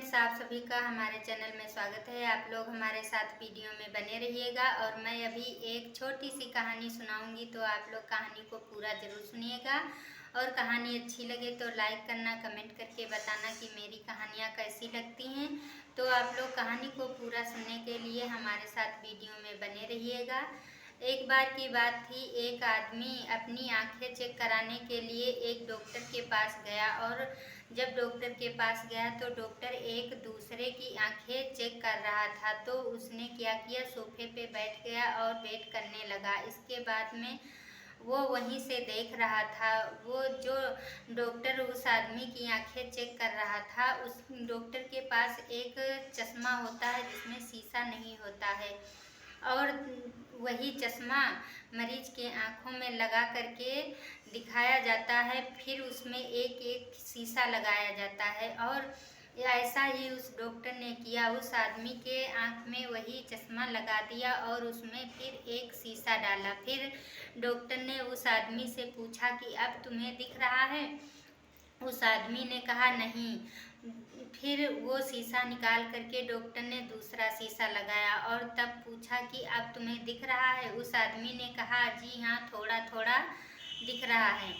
Friends, आप सभी का हमारे चैनल में स्वागत है। आप लोग हमारे साथ वीडियो में बने रहिएगा और मैं अभी एक छोटी सी कहानी सुनाऊंगी, तो आप लोग कहानी को पूरा ज़रूर सुनिएगा। और कहानी अच्छी लगे तो लाइक करना, कमेंट करके बताना कि मेरी कहानियाँ कैसी लगती हैं। तो आप लोग कहानी को पूरा सुनने के लिए हमारे साथ वीडियो में बने रहिएगा। एक बार की बात थी, एक आदमी अपनी आंखें चेक कराने के लिए एक डॉक्टर के पास गया। और जब डॉक्टर के पास गया तो डॉक्टर एक दूसरे की आंखें चेक कर रहा था। तो उसने क्या किया, सोफे पे बैठ गया और वेट करने लगा। इसके बाद में वो वहीं से देख रहा था। वो जो डॉक्टर उस आदमी की आंखें चेक कर रहा था, उस डॉक्टर के पास एक चश्मा होता है जिसमें शीशा नहीं होता है। और वही चश्मा मरीज के आँखों में लगा करके दिखाया जाता है। फिर उसमें एक एक शीशा लगाया जाता है। और ऐसा ही उस डॉक्टर ने किया, उस आदमी के आँख में वही चश्मा लगा दिया और उसमें फिर एक शीशा डाला। फिर डॉक्टर ने उस आदमी से पूछा कि अब तुम्हें दिख रहा है? उस आदमी ने कहा नहीं। फिर वो शीशा निकाल करके डॉक्टर ने दूसरा शीशा लगाया और तब पूछा कि अब तुम्हें दिख रहा है? उस आदमी ने कहा जी हाँ, थोड़ा थोड़ा दिख रहा है।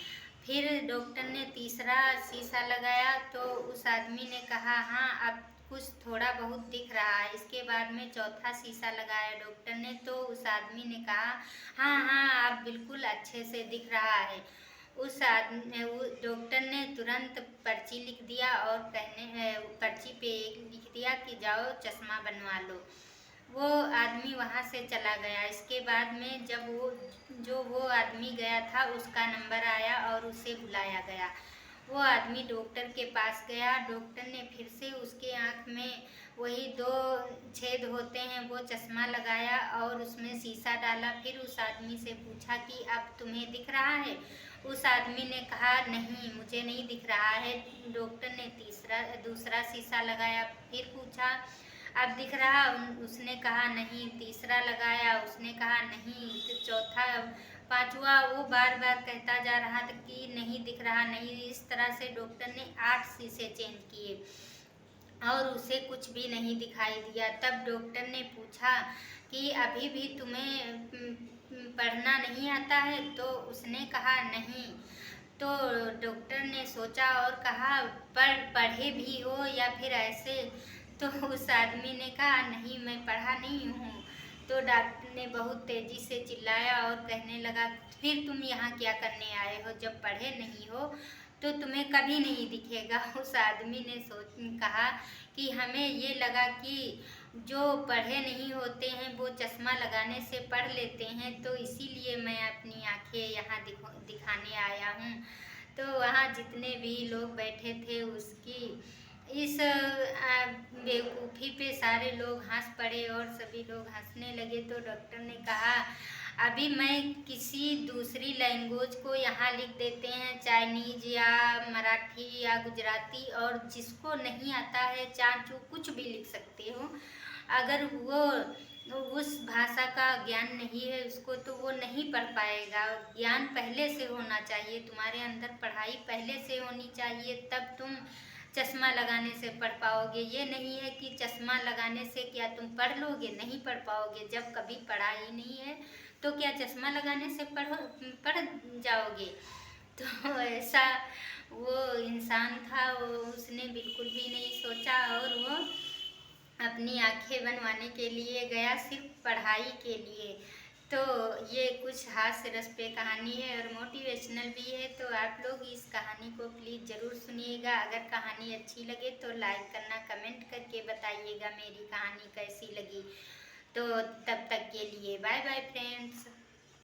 फिर डॉक्टर ने तीसरा शीशा लगाया तो उस आदमी ने कहा हाँ, अब कुछ थोड़ा बहुत दिख रहा है। इसके बाद में चौथा शीशा लगाया डॉक्टर ने तो उस आदमी ने कहा हाँ हाँ, अब बिल्कुल अच्छे से दिख रहा है। उस आदमी डॉक्टर ने तुरंत पर्ची लिख दिया और पर्ची पे लिख दिया कि जाओ चश्मा बनवा लो। वो आदमी वहाँ से चला गया। इसके बाद में जब वो आदमी गया था उसका नंबर आया और उसे बुलाया गया। वो आदमी डॉक्टर के पास गया। डॉक्टर ने फिर से उसके आँख में वही दो छेद होते हैं वो चश्मा लगाया और उसमें शीशा डाला। फिर उस आदमी से पूछा कि अब तुम्हें दिख रहा है? उस आदमी ने कहा नहीं, मुझे नहीं दिख रहा है। डॉक्टर ने दूसरा शीशा लगाया। फिर पूछा अब दिख रहा? उसने कहा नहीं। तीसरा लगाया, उसने कहा नहीं। तो चौथा, पांचवा, वो बार बार कहता जा रहा था कि नहीं दिख रहा, नहीं। इस तरह से डॉक्टर ने 8 शीशे चेंज किए और उसे कुछ भी नहीं दिखाई दिया। तब डॉक्टर ने पूछा कि अभी भी तुम्हें पढ़ना नहीं आता है? तो उसने कहा नहीं। तो डॉक्टर ने सोचा और कहा पढ़े भी हो या फिर ऐसे? तो उस आदमी ने कहा नहीं, मैं पढ़ा नहीं हूँ। तो डॉक्टर ने बहुत तेजी से चिल्लाया और कहने लगा फिर तुम यहाँ क्या करने आए हो? जब पढ़े नहीं हो तो तुम्हें कभी नहीं दिखेगा। उस आदमी ने कहा कि हमें ये लगा कि जो पढ़े नहीं होते हैं वो चश्मा लगाने से पढ़ लेते हैं, तो इसीलिए मैं अपनी आंखें यहाँ दिखाने आया हूँ। तो वहाँ जितने भी लोग बैठे थे उसकी इस बेवकूफ़ी पे सारे लोग हंस पड़े और सभी लोग हंसने लगे। तो डॉक्टर ने कहा अभी मैं किसी दूसरी लैंग्वेज को यहाँ लिख देते हैं, चाइनीज या मराठी या गुजराती, और जिसको नहीं आता है चाचू कुछ भी लिख सकते हो। अगर वो उस भाषा का ज्ञान नहीं है उसको, तो वो नहीं पढ़ पाएगा। ज्ञान पहले से होना चाहिए, तुम्हारे अंदर पढ़ाई पहले से होनी चाहिए, तब तुम चश्मा लगाने से पढ़ पाओगे। ये नहीं है कि चश्मा लगाने से क्या तुम पढ़ लोगे? नहीं पढ़ पाओगे। जब कभी पढ़ा ही नहीं है तो क्या चश्मा लगाने से पढ़ जाओगे? तो ऐसा वो इंसान था, उसने बिल्कुल भी नहीं सोचा और वो अपनी आंखें बनवाने के लिए गया, सिर्फ पढ़ाई के लिए। तो ये कुछ हास्य रस पे कहानी है और मोटिवेशनल भी है। तो आप लोग इस कहानी को प्लीज़ ज़रूर सुनिएगा। अगर कहानी अच्छी लगे तो लाइक करना, कमेंट करके बताइएगा मेरी कहानी कैसी लगी। तो तब तक के लिए बाय बाय फ्रेंड्स।